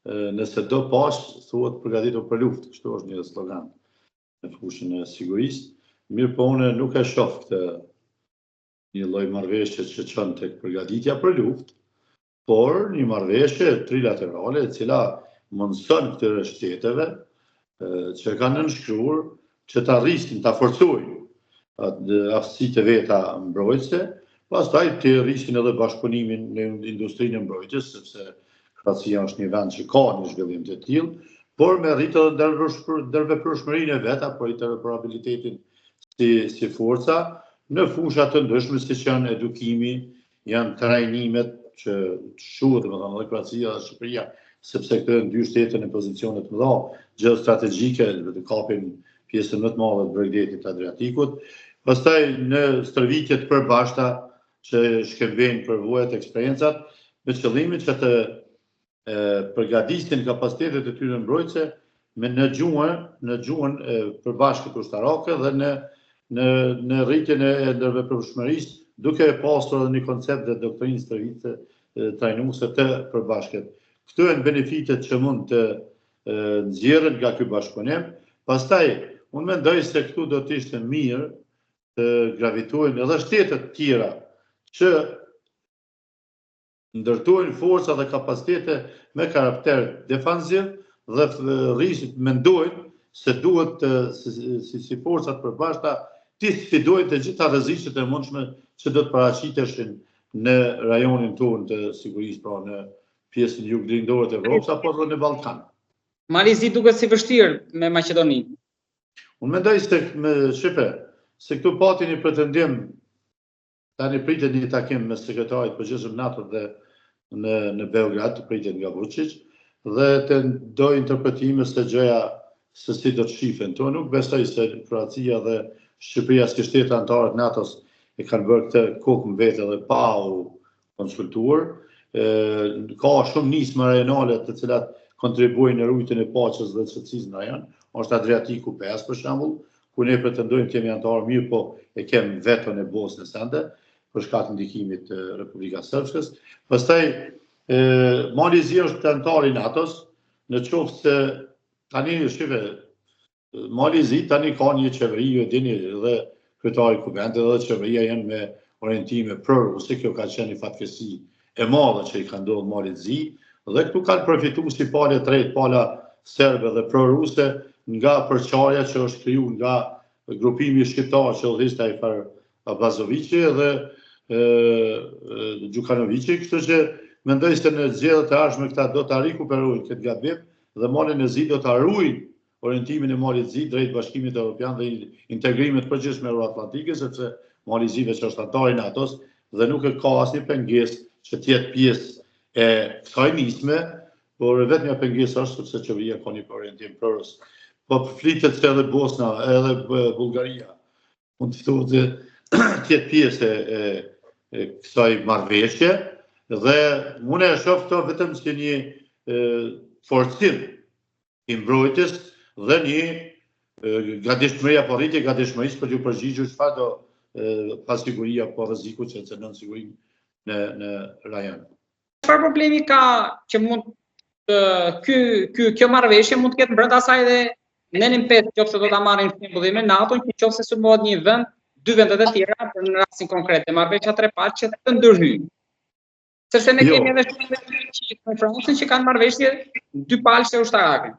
nëse do pash, thuhet përgatitur për luftë, kështu është një slogan në fushën e sigurisë. Mirë po unë nuk e shoh këtë një lloj marrëveshje që çon tek përgatitja për luftë, por një marrëveshje trilaterale e cila mundson këtyre shteteve që kanë nënshkruar që ta rrisin, ta forcojnë aftësitë e veta mbrojtëse, pastaj të rrisin edhe bashkëpunimin në industrinë e mbrojtjes, sepse Kroacia është një vend që ka një zhvillim të tillë, por me rritë edhe ndërveprueshmërinë e vet apo interoperabilitetin si forca në fusha të ndryshme siç janë edukimi, janë trajnimet që shuhet domethënë edhe Kroacia dhe Shqipëria, sepse këto janë dy shtete në pozicione të mëdha gjeostrategjike të kapin pjesën më të madhe të Bregdetit të Adriatikut. Pastaj në stërvitje të përbashkëta që shkëmbejnë përvojat e eksperiencat me qëllimin që të përgatisin kapacitetet e tyre mbrojtëse me në gjuhën përbashkët ushtarake dhe në rritjen e ndërveprueshmërisë, duke pasur edhe një koncept dhe doktrinë stërvitje trajnuese të përbashkët. Këto janë benefitet që mund të nxjerren nga ky bashkëpunim. Pastaj unë mendoj se këtu do të ishte mirë të gravitojnë edhe shtetet tjera që ndërtojnë forca dhe kapacitete me karakter defanziv dhe mendojnë se duhet si forcat përbashkëta të sfidojnë të gjitha rreziqet e mundshme që do të paraqiteshin në rajonin tonë të sigurisë, pra në pjesën juglindore të Evropës apo edhe në Ballkan. Marrëzi duket si vështirë me Maqedoninë. Unë mendoj se këtu pati një pretendim, tani pritet një takim me sekretarit përgjithshëm NATO dhe në Beograd, pritet nga Vučić, dhe të do interpretime se gjëja se si do të shifen. To nuk besoj se Kroacia dhe Shqipëria si shtete anëtare të NATO-s e kanë bërë këtë kokën vetë dhe pa u konsultuar. Ka shumë nisma rajonale të cilat kontribuojnë në rujtjen e paqes dhe shëndetësisë në rajon. Është Adriatiku 5 për shembull, ku ne pretendojmë të jemi anëtar mirë, po e kemi veton e Bosnjës ende për shkak të ndikimit të Republikës Srpskës. Pastaj Malizia është anëtar i NATO-s, në qoftë se tani Malizi tani ka një qeveri, ju e dini, dhe kryetari i Kuvendit dhe qeveria janë me orientime pro-ruse. Kjo ka qenë një fatkeqësi e madhe që i ka ndodhur Malizi, dhe këtu kanë përfituar si palë tretë, pala serbe dhe pro-ruse nga përçarja që është krijuar nga grupimi shqiptar që udhëziste Ajfar Abazoviçi dhe Gjukanoviçi, kështu që mendoj se në zgjedhjet e ardhshme këta do ta rikuperojnë këtë gabim dhe Malizi do ta ruajnë orientimin e Malizi drejt Bashkimit Evropian dhe integrimit përgjithshëm euroatlantike, sepse Malizi veç është anëtar i NATO-s dhe nuk ka asnjë pengesë që të jetë pjesë e kësaj nisme, por vetëm një pengesë është sepse qeveria ka një orientim prorus. Po flitet se edhe Bosna, edhe Bullgaria mund të thotë të jetë pjesë e kësaj marrëveshje dhe unë e shoh këto vetëm si një forcim i mbrojtjes dhe një gatishmëri apo rritje gatishmërisë për t'u përgjigjur çfarë do pasiguria apo rreziku që cënon sigurinë në rajon. Çfarë problemi ka që mund kjo marrëveshje mund të ketë brenda saj dhe nenin 5 nëse do ta marrin shembull me NATO, nëse sulmohet një vend, dy vendet e tjera për në rastin konkret e marrëveshja trepaqe të ndërhyjnë. Sepse ne kemi edhe shumë në Francën që kanë marrëveshje dy palëshe ushtarake.